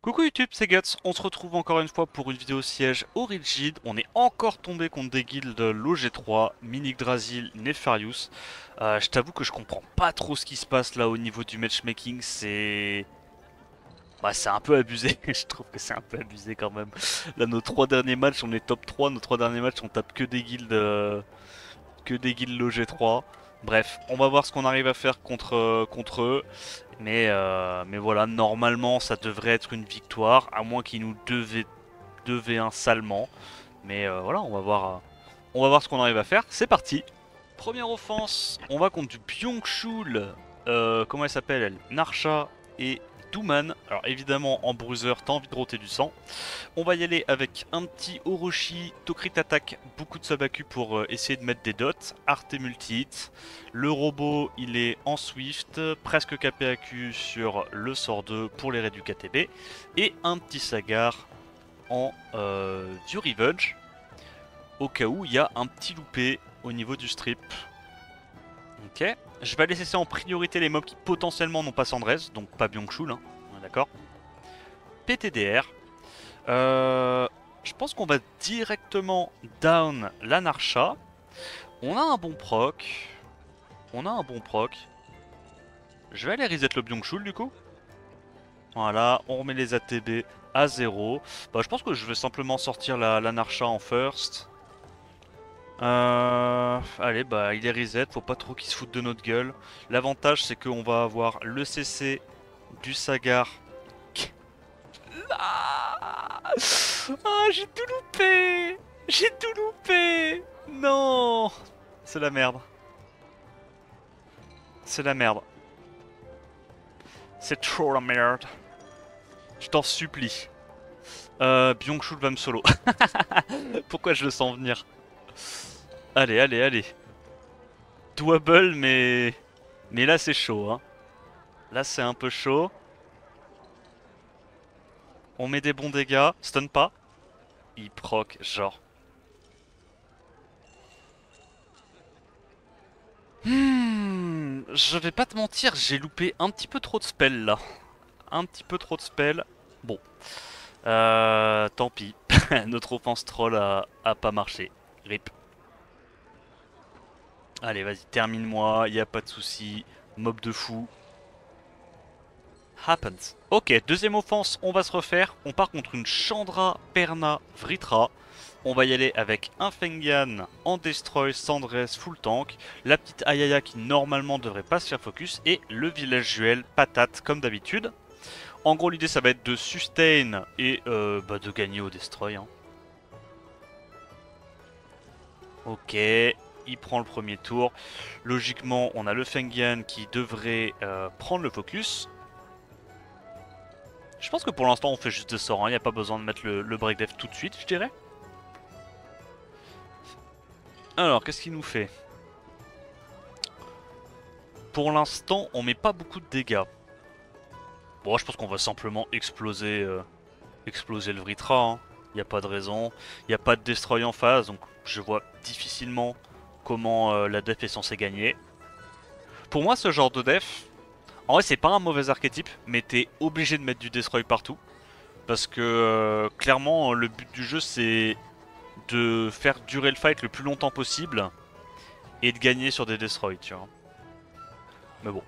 Coucou YouTube, c'est Guts, on se retrouve encore une fois pour une vidéo siège au Rigid. On est encore tombé contre des guildes l'OG3, Minik-Drasil, Nefarius. Je t'avoue que je comprends pas trop ce qui se passe là au niveau du matchmaking, c'est... Bah c'est un peu abusé, je trouve que c'est un peu abusé quand même. Là nos trois derniers matchs, on est top 3, nos trois derniers matchs on tape que des guildes l'OG3. Bref, on va voir ce qu'on arrive à faire contre eux. Mais voilà, normalement ça devrait être une victoire, à moins qu'ils nous devaient un salement. Mais voilà, on va voir ce qu'on arrive à faire. C'est parti. Première offense, on va contre du Byung-Chul. Comment elle s'appelle elle? Narsha et Douman. Alors évidemment en bruiser, t'as envie de roter du sang. On va y aller avec un petit Orochi, Tokrit attaque, beaucoup de Sabaku pour essayer de mettre des dots, Art et multi-hit. Le robot il est en Swift, presque KPAQ sur le sort 2 pour les réduits KTB. Et un petit Sagar en du Revenge, au cas où il y a un petit loupé au niveau du strip. Ok, je vais laisser ça en priorité les mobs qui potentiellement n'ont pas Sandrez, donc pas Byung-Chul, hein. D'accord. PTDR. Euh, je pense qu'on va directement down l'Anarcha. On a un bon proc. On a un bon proc. Je vais aller reset le Byung-Chul du coup. Voilà, on remet les ATB à 0. Bah, je pense que je vais simplement sortir l'Anarcha en first. Allez, bah il est reset, faut pas trop qu'il se foute de notre gueule. L'avantage c'est qu'on va avoir le CC du Sagar. Ah, ah, j'ai tout loupé! J'ai tout loupé! Non! C'est la merde. C'est la merde. C'est trop la merde. Je t'en supplie. Byung-Chul va me solo. Pourquoi je le sens venir? Allez, allez, allez. Double, mais... Mais là c'est chaud, hein. Là c'est un peu chaud. On met des bons dégâts. Stun pas. Il proc, genre. Je vais pas te mentir, j'ai loupé un petit peu trop de spells là. Un petit peu trop de spells. Bon, tant pis. Notre offense troll a pas marché. RIP. Allez, vas-y, termine-moi, y a pas de souci. Mob de fou. Happens. Ok, deuxième offense, on va se refaire. On part contre une Chandra, Perna, Vritra. On va y aller avec un Fengyang en Destroy, Sandress, full tank. La petite Ayaya qui normalement devrait pas se faire focus. Et le village Juel, patate comme d'habitude. En gros, l'idée ça va être de sustain et bah, de gagner au Destroy, hein. Ok, il prend le premier tour. Logiquement, on a le Fengyang qui devrait prendre le focus. Je pense que pour l'instant, on fait juste des sorts, hein. Il n'y a pas besoin de mettre le break dev tout de suite, je dirais. Alors, qu'est-ce qu'il nous fait? Pour l'instant, on met pas beaucoup de dégâts. Bon, je pense qu'on va simplement exploser le Vritra, hein. Il n'y a pas de raison. Il n'y a pas de destroy en phase, donc je vois difficilement comment la def est censée gagner. Pour moi, ce genre de def, en vrai, c'est pas un mauvais archétype, mais t'es obligé de mettre du destroy partout. Parce que clairement, le but du jeu, c'est de faire durer le fight le plus longtemps possible et de gagner sur des destroys, tu vois. Mais bon.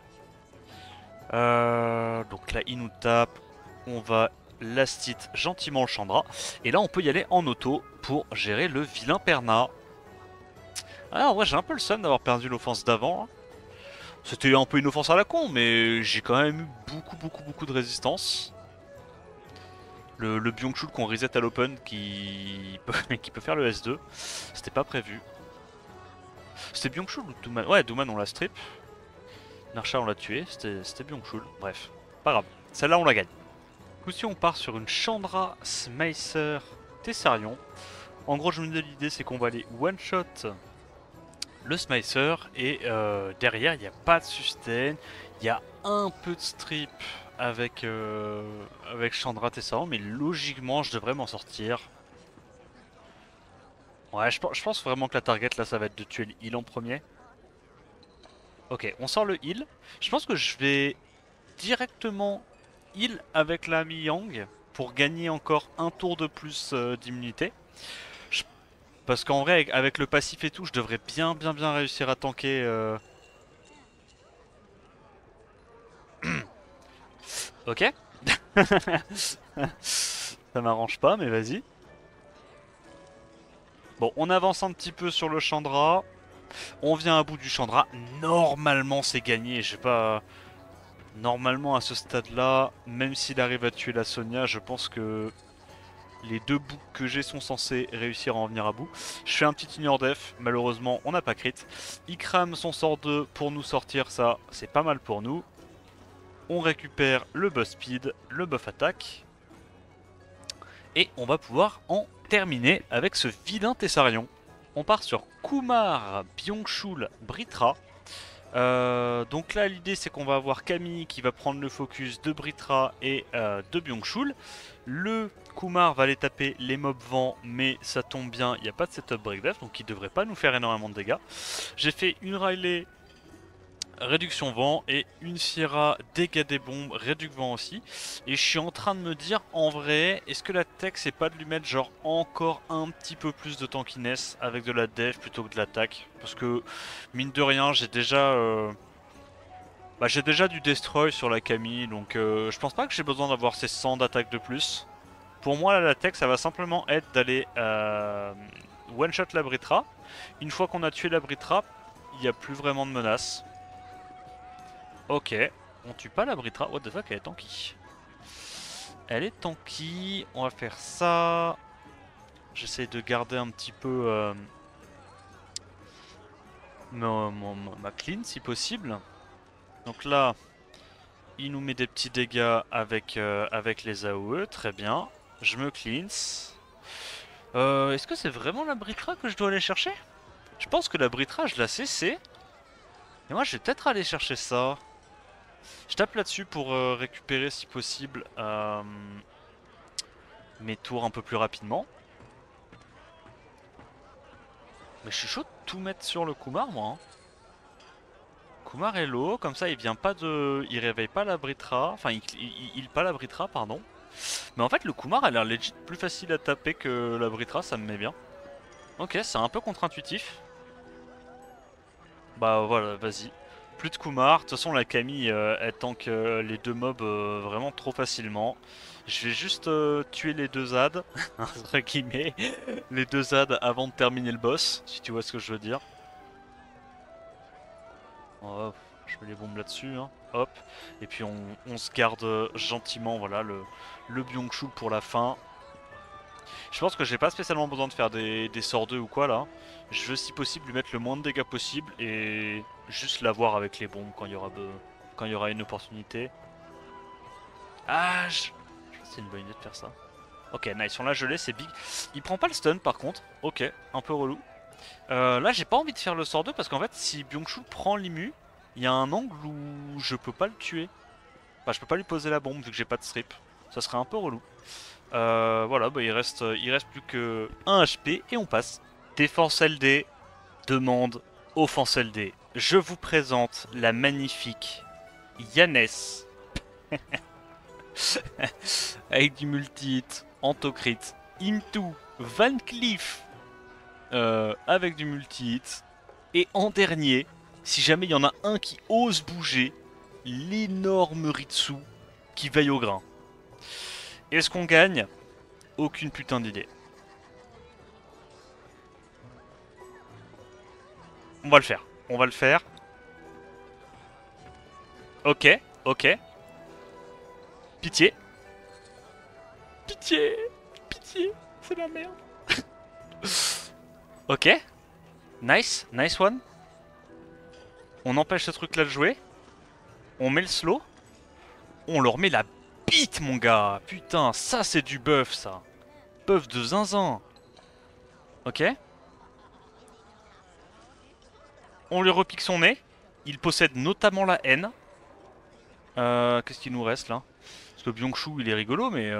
Donc là, il nous tape. On va last hit gentiment le Chandra. Et là, on peut y aller en auto pour gérer le vilain Perna. Alors, en vrai, j'ai un peu le seum d'avoir perdu l'offense d'avant, hein. C'était un peu une offense à la con, mais j'ai quand même eu beaucoup de résistance. Le Byung-Chul qu'on reset à l'open qui peut faire le S2. C'était pas prévu. C'était Byung-Chul ou Douman? Ouais, Douman on l'a strip. Narsha on l'a tué, c'était Byung-Chul. Bref, pas grave. Celle-là on la gagne. Du coup si on part sur une Chandra, Smicer, Tessarion. En gros je me dis l'idée c'est qu'on va aller one-shot le Smicer. Et derrière il n'y a pas de sustain. Il y a un peu de strip avec Chandra Tessarion. Mais logiquement je devrais m'en sortir. Ouais, je pense vraiment que la target là ça va être de tuer le heal en premier. Ok, on sort le heal. Je pense que je vais directement heal avec la Mi Yang. pour gagner encore un tour de plus d'immunité. Je- Parce qu'en vrai, avec le passif et tout, je devrais bien réussir à tanker. Ok. Ça m'arrange pas, mais vas-y. Bon, on avance un petit peu sur le Chandra. On vient à bout du Chandra. Normalement, c'est gagné. Je sais pas. Normalement, à ce stade-là, même s'il arrive à tuer la Sonia, je pense que les deux boucs que j'ai sont censés réussir à en venir à bout. Je fais un petit ignore def. Malheureusement, on n'a pas crit. Il crame son sort 2 pour nous sortir. Ça, c'est pas mal pour nous. On récupère le buff speed, le buff attaque. Et on va pouvoir en terminer avec ce vilain Tessarion. On part sur Kumar, Byung-chul, Britra. Donc là l'idée c'est qu'on va avoir Camille qui va prendre le focus de Britra et de Byung-chul. Le Kumar va aller taper les mobs vent, mais ça tombe bien, il n'y a pas de setup break def, donc il devrait pas nous faire énormément de dégâts. J'ai fait une Riley réduction vent et une Sierra dégâts des bombes, réduction vent aussi. Et je suis en train de me dire en vrai, est-ce que la tech c'est pas de lui mettre genre encore un petit peu plus de tankiness avec de la def plutôt que de l'attaque? Parce que mine de rien j'ai déjà du destroy sur la Camille, donc je pense pas que j'ai besoin d'avoir ces 100 d'attaque de plus. Pour moi la tech ça va simplement être d'aller one shot la Britra. Une fois qu'on a tué la Britra, il n'y a plus vraiment de menace. Ok, on tue pas la Britra. What the fuck, elle est tanky. Elle est tanky, on va faire ça. J'essaie de garder un petit peu ma clean si possible. Donc là, il nous met des petits dégâts avec les AOE, très bien. Je me cleanse. Est-ce que c'est vraiment la Britra que je dois aller chercher? Je pense que la Britra, je l'ai cessé. Et moi, je vais peut-être aller chercher ça. Je tape là-dessus pour récupérer si possible mes tours un peu plus rapidement. Mais je suis chaud de tout mettre sur le Kumar moi. Hein. Kumar est low, comme ça il vient pas de. Il réveille pas la Britra. Enfin il pas la Britra, pardon. Mais en fait le Kumar a l'air legit plus facile à taper que la Britra, ça me met bien. Ok, c'est un peu contre-intuitif. Bah voilà, vas-y. Plus de Kumar. De toute façon, la Camille, elle tank les deux mobs vraiment trop facilement. Je vais juste tuer les deux ZAD, entre guillemets, les deux ZAD avant de terminer le boss, si tu vois ce que je veux dire. Hop, je mets les bombes là-dessus, hein. Hop. Et puis on se garde gentiment, voilà, le Byung-chul pour la fin. Je pense que j'ai pas spécialement besoin de faire des sorts 2 ou quoi là. Je veux si possible lui mettre le moins de dégâts possible et juste l'avoir avec les bombes quand il y aura une opportunité. Ah, je pense que c'est une bonne idée de faire ça. Ok, nice, on l'a gelé, c'est big. Il prend pas le stun par contre. Ok, un peu relou. Là, j'ai pas envie de faire le sort 2 parce qu'en fait, si Byung-chul prend l'immu, il y a un angle où je peux pas le tuer. Enfin, je peux pas lui poser la bombe vu que j'ai pas de strip. Ça serait un peu relou. Voilà, bah, il reste plus que 1 HP et on passe. Défense LD, demande, offense LD. Je vous présente la magnifique Yannès. Avec du multi-hit, Antocrit, Into, Van Cleef. Avec du multi-hit. Et en dernier, si jamais il y en a un qui ose bouger, l'énorme Ritsu qui veille au grain. Est-ce qu'on gagne? Aucune putain d'idée. On va le faire. On va le faire. Ok, ok. Pitié. Pitié. Pitié. C'est la merde. Ok. Nice. Nice one. On empêche ce truc là de jouer. On met le slow. On leur met la bite, mon gars. Putain, ça c'est du buff, ça. Buff de zinzin. Ok. On lui repique son nez. Il possède notamment la haine. Qu'est-ce qu'il nous reste là? Parce que Byung-chul il est rigolo, mais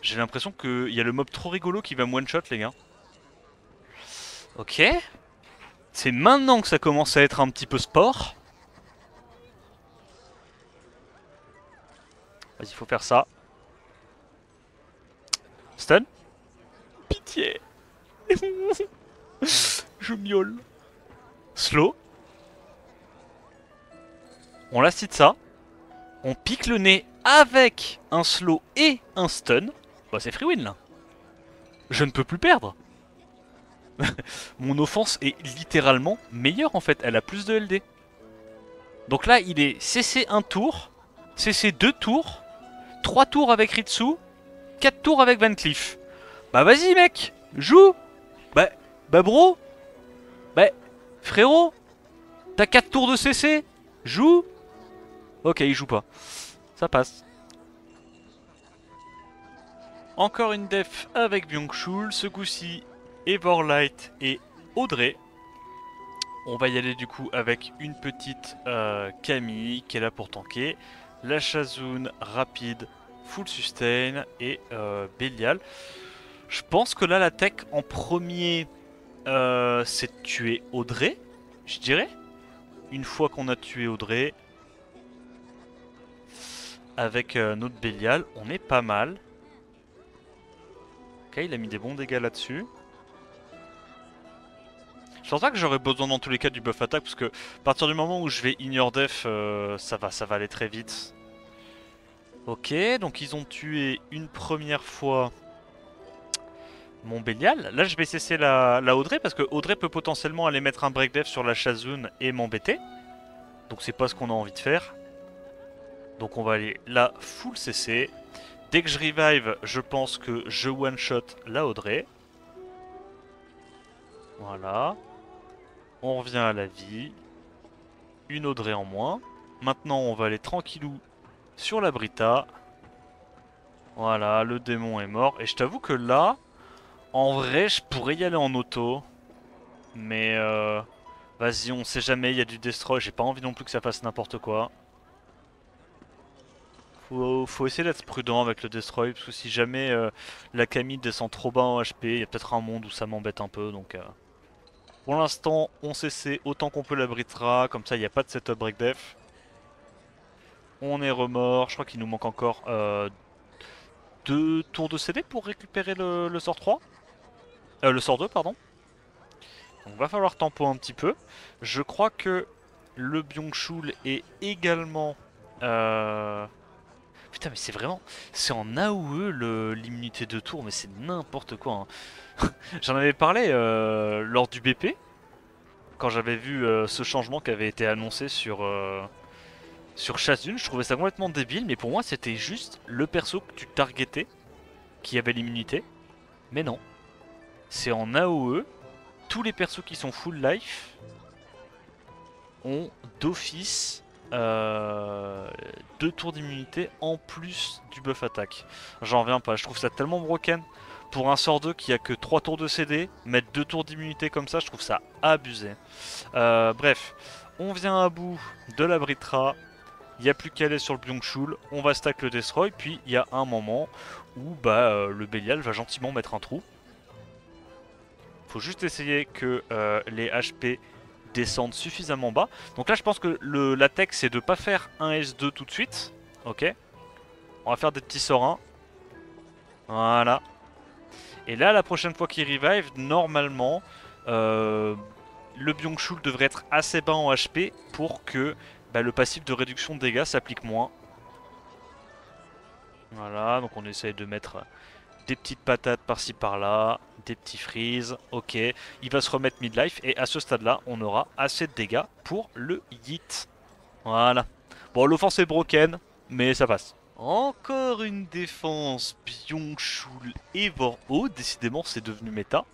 j'ai l'impression qu'il y a le mob trop rigolo qui va me one-shot, les gars. Ok. C'est maintenant que ça commence à être un petit peu sport. Vas-y, faut faire ça. Stun. Pitié. Je miaule. Slow. On la cite ça. On pique le nez avec un slow et un stun. Bah c'est free win là. Je ne peux plus perdre. Mon offense est littéralement meilleure en fait. Elle a plus de LD. Donc là il est CC 1 tour, CC 2 tours, 3 tours avec Ritsu, 4 tours avec Van Cleef. Bah vas-y mec, joue. Bah bro. Bah frérot. T'as 4 tours de CC. Joue. Ok, il joue pas. Ça passe. Encore une def avec Byung-Chul. Ce coup-ci, Everlight et Audrey. On va y aller du coup avec une petite Camille qui est là pour tanker. La Shazun rapide, full sustain et Belial. Je pense que là la tech en premier c'est de tuer Audrey, je dirais. Une fois qu'on a tué Audrey, avec notre Belial, on est pas mal. Ok, il a mis des bons dégâts là-dessus. Je pense pas que j'aurais besoin dans tous les cas du buff attaque parce que à partir du moment où je vais ignore def, ça va aller très vite. Ok, donc ils ont tué une première fois mon Belial. Là je vais cesser la Audrey parce que Audrey peut potentiellement aller mettre un break def sur la Shazun et m'embêter. Donc c'est pas ce qu'on a envie de faire. Donc on va aller là full CC. Dès que je revive, je pense que je one shot la Audrey. Voilà. On revient à la vie. Une Audrey en moins. Maintenant on va aller tranquillou sur la Brita. Voilà, le démon est mort. Et je t'avoue que là, en vrai, je pourrais y aller en auto. Mais vas-y, on sait jamais, il y a du destroy. J'ai pas envie non plus que ça fasse n'importe quoi. Faut essayer d'être prudent avec le destroy. Parce que si jamais la Camille descend trop bas en HP, il y a peut-être un monde où ça m'embête un peu. Donc pour l'instant, on CC autant qu'on peut la Britra. Comme ça, il n'y a pas de setup break def. On est remords. Je crois qu'il nous manque encore 2 tours de CD pour récupérer le sort 3. Le sort 2, pardon. Donc va falloir tempo un petit peu. Je crois que le Byung-Chul est également... Putain mais c'est vraiment... C'est en AOE l'immunité de tour, mais c'est n'importe quoi. Hein. J'en avais parlé lors du BP, quand j'avais vu ce changement qui avait été annoncé sur Shazun. Je trouvais ça complètement débile, mais pour moi c'était juste le perso que tu targetais qui avait l'immunité. Mais non, c'est en AOE. Tous les persos qui sont full life ont d'office 2 tours d'immunité en plus du buff attaque. J'en reviens pas, je trouve ça tellement broken. Pour un sort 2 qui a que 3 tours de CD, mettre 2 tours d'immunité comme ça, je trouve ça abusé. Bref, on vient à bout de la Britra. Il n'y a plus qu'à aller sur le Byung-Chul. On va stack le Destroy. Puis il y a un moment où le Belial va gentiment mettre un trou. Faut juste essayer que les HP descendent suffisamment bas. Donc là je pense que la tech c'est de pas faire un S2 tout de suite. Ok. On va faire des petits sorts 1. Voilà. Et là la prochaine fois qu'il revive, normalement le Byung-Chul devrait être assez bas en HP pour que le passif de réduction de dégâts s'applique moins. Voilà, donc on essaye de mettre des petites patates par-ci par-là, des petits freeze, ok. Il va se remettre midlife et à ce stade-là, on aura assez de dégâts pour le yeet. Voilà. Bon, l'offense est broken, mais ça passe. Encore une défense Byung-Chul et Vor-Oh, décidément c'est devenu méta.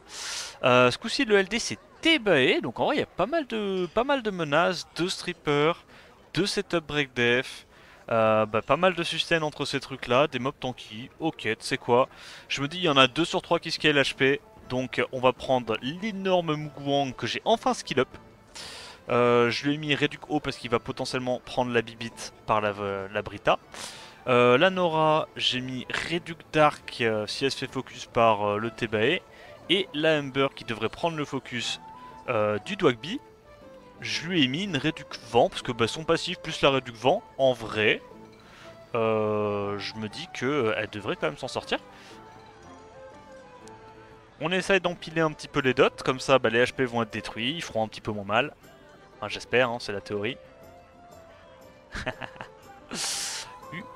Ce coup-ci le LD c'est Tebae, donc en vrai il y a pas mal de menaces, de strippers, de setup break def. Pas mal de sustain entre ces trucs là, des mobs tanky, ok, tu sais quoi. Je me dis il y en a 2 sur 3 qui scale HP, donc on va prendre l'énorme Muguang que j'ai enfin skill up. Je lui ai mis Reduc haut parce qu'il va potentiellement prendre la bibite par la Brita. La Nora, j'ai mis Reduc Dark si elle se fait focus par le Tebae. Et la Ember qui devrait prendre le focus du Dwagby. Je lui ai mis une Reduc Vent parce que son passif plus la Reduc Vent, en vrai, je me dis qu'elle devrait quand même s'en sortir. On essaye d'empiler un petit peu les dots, comme ça bah, les HP vont être détruits, ils feront un petit peu moins mal. Enfin, j'espère, hein, c'est la théorie.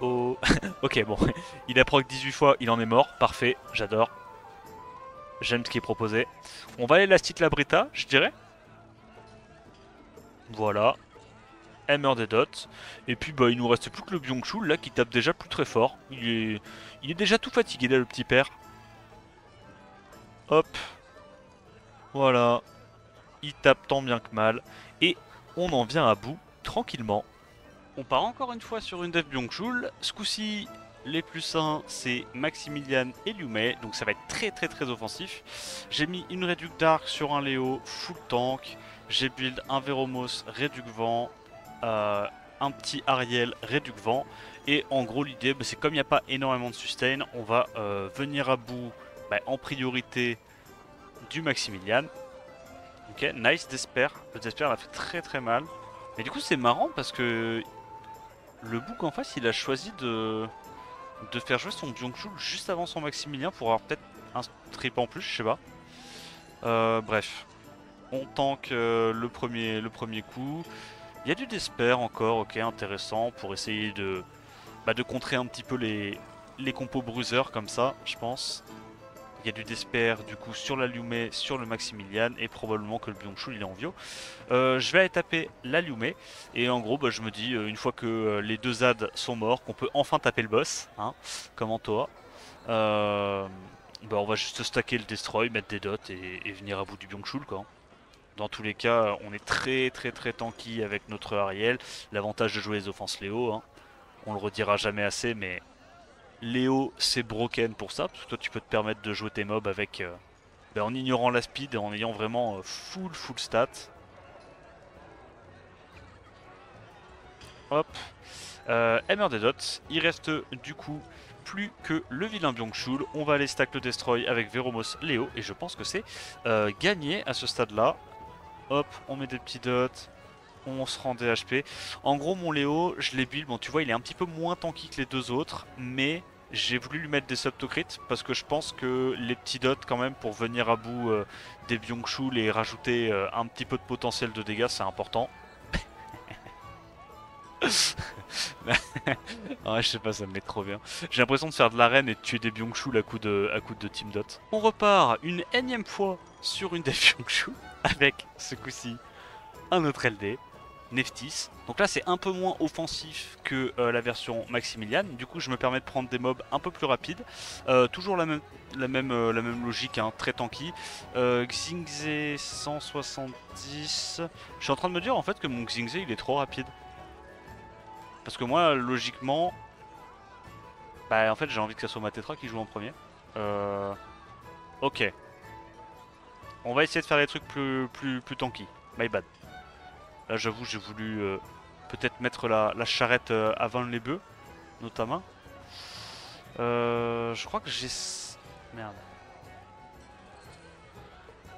Ok, bon, il a proc 18 fois, il en est mort, parfait, j'adore. J'aime ce qui est proposé. On va aller la Stit Labrita, je dirais. Voilà. Elle meurt des dots. Et puis bah il nous reste plus que le Byung-Chul là qui tape déjà plus très fort. Il est déjà tout fatigué là le petit père. Hop. Voilà. Il tape tant bien que mal. Et on en vient à bout tranquillement. On part encore une fois sur une dev Byung-Chul. Ce coup-ci, les plus 1 c'est Maximilian et Liu Mei. Donc ça va être très offensif. J'ai mis une réduc d'arc sur un Léo full tank. J'ai build un Veromos réduc vent. Un petit Ariel réduc vent. Et en gros l'idée bah, c'est comme il n'y a pas énormément de sustain, on va venir à bout bah, en priorité du Maximilian. Ok, nice Despair. Le Despair a fait très mal. Mais du coup c'est marrant parce que le bouc en face il a choisi de faire jouer son Byung-Chul juste avant son Maximilien pour avoir peut-être un trip en plus, je sais pas. Bref, on tank le premier coup. Il y a du Despair encore, ok, intéressant pour essayer de contrer un petit peu les compos bruiseurs comme ça, je pense. Il y a du Despair du coup sur la Liu Mei, sur le Maximilian et probablement que le Byung-Chul il est en Vio. Je vais aller taper la Liu Mei et en gros bah, je me dis une fois que les 2 ZAD sont morts qu'on peut enfin taper le boss, hein, comme en Toa. Bah, on va juste stacker le Destroy, mettre des dots et venir à bout du Byung-Chul quoi. Dans tous les cas, on est très tanky avec notre Ariel. L'avantage de jouer les offenses Léo, hein. On le redira jamais assez, mais Léo c'est broken pour ça, parce que toi tu peux te permettre de jouer tes mobs avec en ignorant la speed et en ayant vraiment full stat. Hop, Hammer des dots, il reste du coup plus que le vilain Byung-Chul. On va aller stack le Destroy avec Veromos Léo et je pense que c'est gagné à ce stade là. Hop, on met des petits dots. On se rend des HP. En gros, mon Léo, je l'ai build. Bon, tu vois, il est un petit peu moins tanky que les 2 autres. Mais j'ai voulu lui mettre des subtocrits parce que je pense que les petits dots, quand même, pour venir à bout des Byung-Chul et rajouter un petit peu de potentiel de dégâts, c'est important. Ouais, je sais pas, ça me met trop bien. J'ai l'impression de faire de l'arène et de tuer des Byung-Chul à coup de team dot. On repart une énième fois sur une des Byung-Chul avec ce coup-ci un autre LD. Neftis. Donc là c'est un peu moins offensif que la version Maximilian. Du coup je me permets de prendre des mobs un peu plus rapides. Toujours la même logique, hein, très tanky. Xingzé 170. Je suis en train de me dire en fait que mon Xingzé il est trop rapide. Parce que moi logiquement, bah en fait j'ai envie que ça soit ma Tetra qui joue en premier. Ok. On va essayer de faire des trucs plus tanky. My bad. Là j'avoue j'ai voulu peut-être mettre la charrette avant les bœufs, notamment. Je crois que j'ai... Merde.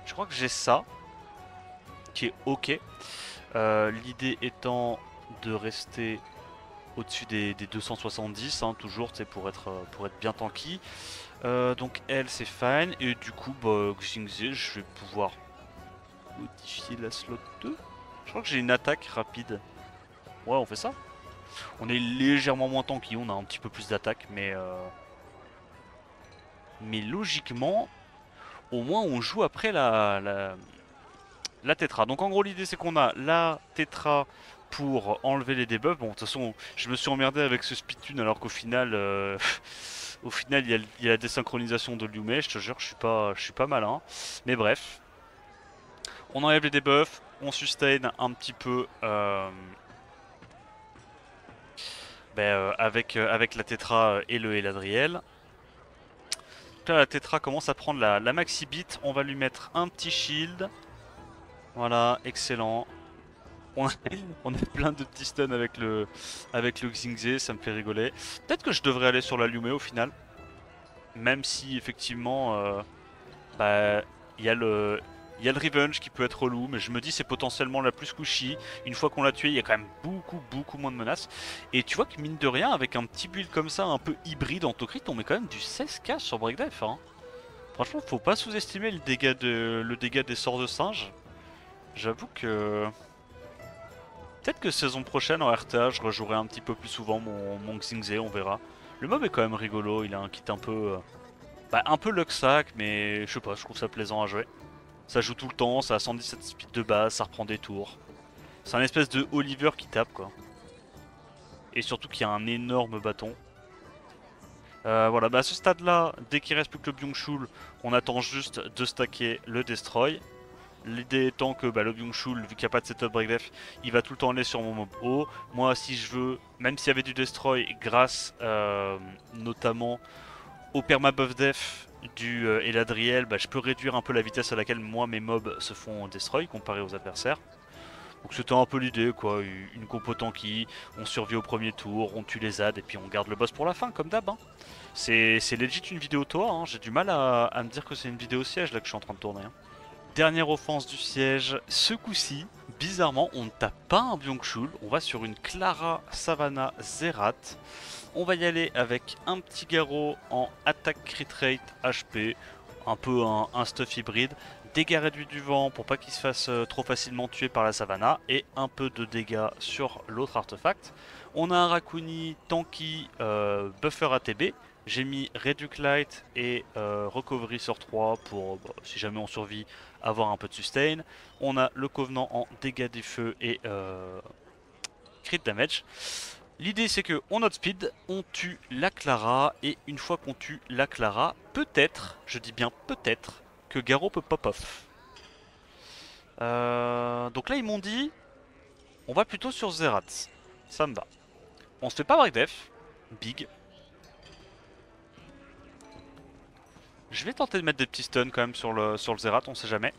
Je crois que j'ai ça, qui est ok. L'idée étant de rester au-dessus des 270, hein, toujours, pour être bien tanky. Donc elle c'est fine, et du coup bah, Xingzé, je vais pouvoir modifier la slot 2. Je crois que j'ai une attaque rapide. Ouais, on fait ça. On est légèrement moins tanky, on a un petit peu plus d'attaque, mais logiquement, au moins on joue après la Tetra. Donc en gros l'idée c'est qu'on a la Tetra pour enlever les debuffs. Bon de toute façon je me suis emmerdé avec ce speedtune alors qu'au final au final il y a la désynchronisation de Liu Mei, je te jure je suis pas malin. Mais bref. On enlève les debuffs, on sustain un petit peu avec la Tetra et le Eladriel. Là la Tetra commence à prendre la maxi bit, on va lui mettre un petit shield. Voilà, excellent. On a, on a plein de petits stuns avec le Xingzé, ça me fait rigoler. Peut-être que je devrais aller sur la Liu Mei au final. Même si effectivement bah il y a le revenge qui peut être relou, mais je me dis c'est potentiellement la plus squishy. Une fois qu'on l'a tué, il y a quand même beaucoup moins de menaces. Et tu vois que mine de rien, avec un petit build comme ça, un peu hybride en Tokrit, on met quand même du 16k sur Breakdef, hein. Franchement, faut pas sous-estimer le dégât des sorts de singe. J'avoue que... Peut-être que saison prochaine en RTA, je rejouerai un petit peu plus souvent mon Xingzé, on verra. Le mob est quand même rigolo, il a un kit un peu... un peu Luxac, mais je sais pas, je trouve ça plaisant à jouer. Ça joue tout le temps, ça a 117 speed de base, ça reprend des tours. C'est un espèce de Oliver qui tape quoi. Et surtout qu'il a un énorme bâton. Voilà, à ce stade là, dès qu'il reste plus que le Byung-Chul, on attend juste de stacker le Destroy. L'idée étant que le Byung-Chul, vu qu'il n'y a pas de setup breakdef, il va tout le temps aller sur mon mob haut. Moi si je veux, même s'il y avait du Destroy, grâce notamment au permabuff def du Eladriel, je peux réduire un peu la vitesse à laquelle moi mes mobs se font Destroy comparé aux adversaires. Donc c'était un peu l'idée quoi, une compo tanky, on survit au premier tour, on tue les ads et puis on garde le boss pour la fin comme d'hab. Hein. C'est legit une vidéo Toa, hein. J'ai du mal à me dire que c'est une vidéo siège là que je suis en train de tourner. Hein. Dernière offense du siège, ce coup-ci, bizarrement on ne tape pas un Byung-Chul, on va sur une Clara Savannah Zerat. On va y aller avec un petit Garrot en attaque crit rate HP, un peu un stuff hybride. Dégâts réduits du vent pour pas qu'il se fasse trop facilement tuer par la savannah et un peu de dégâts sur l'autre artefact. On a un Raccoon tanky buffer ATB. J'ai mis Reduc Light et Recovery sur 3 pour, si jamais on survit, avoir un peu de sustain. On a le Covenant en dégâts des feux et crit damage. L'idée c'est que on outspeed, on tue la Clara et une fois qu'on tue la Clara, peut-être, je dis bien peut-être, que Garrot peut pop off. Donc là ils m'ont dit on va plutôt sur Zerat. Ça me va. On se fait pas break def. Big. Je vais tenter de mettre des petits stuns quand même sur le Zerat, on sait jamais.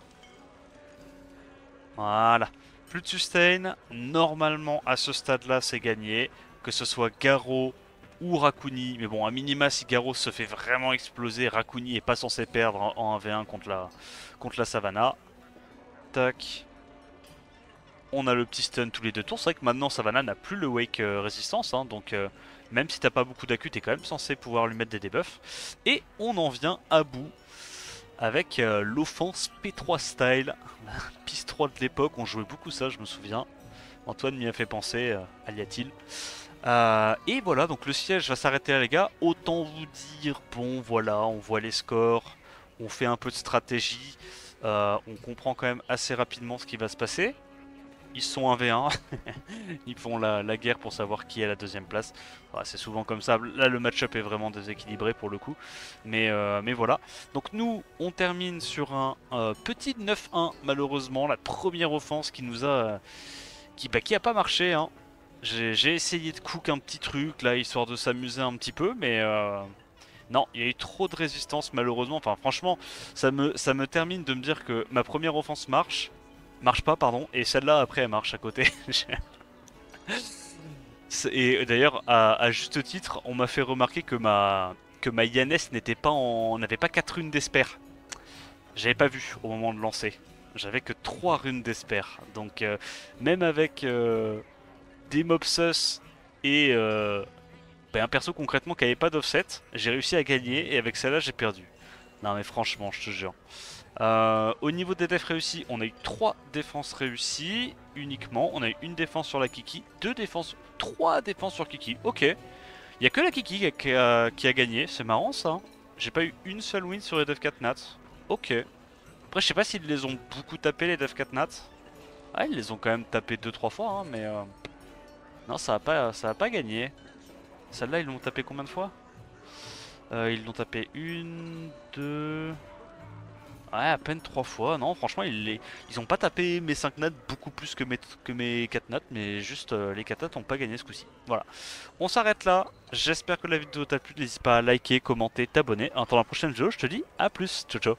Voilà. Plus de sustain. Normalement à ce stade là c'est gagné. Que ce soit Garrot ou Raccoon. Mais bon à minima si Garrot se fait vraiment exploser, Raccoon est pas censé perdre en 1v1 contre la Savannah. Tac. On a le petit stun tous les 2 tours. C'est vrai que maintenant Savannah n'a plus le wake résistance. Hein, donc même si t'as pas beaucoup d'accu, t'es quand même censé pouvoir lui mettre des debuffs. Et on en vient à bout avec l'offense P3 style. Piste 3 de l'époque, on jouait beaucoup ça, je me souviens. Antoine m'y a fait penser, Aliatil. Et voilà, donc le siège va s'arrêter là les gars. Autant vous dire, bon voilà, on voit les scores. On fait un peu de stratégie. On comprend quand même assez rapidement ce qui va se passer. Ils sont 1v1, ils font la guerre pour savoir qui est à la deuxième place. C'est souvent comme ça, là le match-up est vraiment déséquilibré pour le coup. Mais voilà, donc nous on termine sur un petit 9-1 malheureusement. La première offense qui nous a... qui a pas marché. Hein. J'ai essayé de cook un petit truc là histoire de s'amuser un petit peu mais... Non, il y a eu trop de résistance malheureusement. Enfin franchement, ça me termine de me dire que ma première offense marche pas pardon, et celle-là après elle marche à côté. Et d'ailleurs à juste titre on m'a fait remarquer que ma Yanes n'avait pas 4 runes d'espère. J'avais pas vu au moment de lancer. J'avais que 3 runes d'espère. Donc même avec des mobs sus et un perso concrètement qui avait pas d'offset, j'ai réussi à gagner et avec celle-là j'ai perdu. Non mais franchement je te jure. Au niveau des defs réussis, on a eu 3 défenses réussies uniquement. On a eu une défense sur la Kiki, 2 défenses, 3 défenses sur Kiki. Ok. Il n'y a que la Kiki qui a gagné, c'est marrant ça. J'ai pas eu une seule win sur les Dev 4 Nats. Ok. Après, je sais pas s'ils les ont beaucoup tapé les Dev 4 Nats. Ah, ils les ont quand même tapé 2-3 fois, hein, mais non, ça a pas gagné. Celle-là, ils l'ont tapé combien de fois? Ils l'ont tapé 1, 2. Ouais, à peine 3 fois. Non, franchement, ils ont pas tapé mes 5 nats beaucoup plus que mes 4 nats, mais juste les 4 nats ont pas gagné ce coup-ci. Voilà. On s'arrête là. J'espère que la vidéo t'a plu. N'hésite pas à liker, commenter, t'abonner. Attends la prochaine vidéo, je te dis à plus. Ciao, ciao.